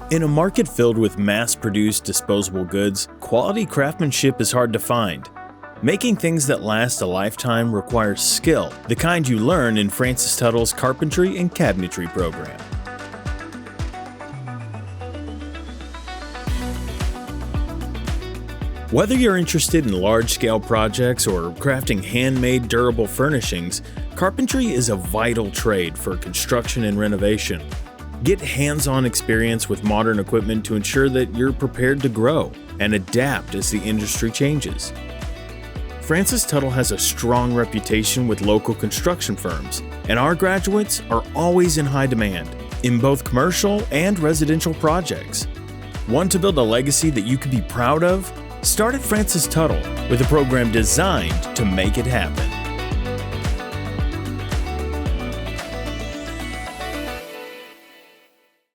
In a market filled with mass-produced disposable goods, quality craftsmanship is hard to find. Making things that last a lifetime requires skill, the kind you learn in Francis Tuttle's Carpentry and Cabinetry program. Whether you're interested in large-scale projects or crafting handmade durable furnishings, carpentry is a vital trade for construction and renovation. Get hands-on experience with modern equipment to ensure that you're prepared to grow and adapt as the industry changes. Francis Tuttle has a strong reputation with local construction firms, and our graduates are always in high demand in both commercial and residential projects. Want to build a legacy that you can be proud of? Start at Francis Tuttle with a program designed to make it happen.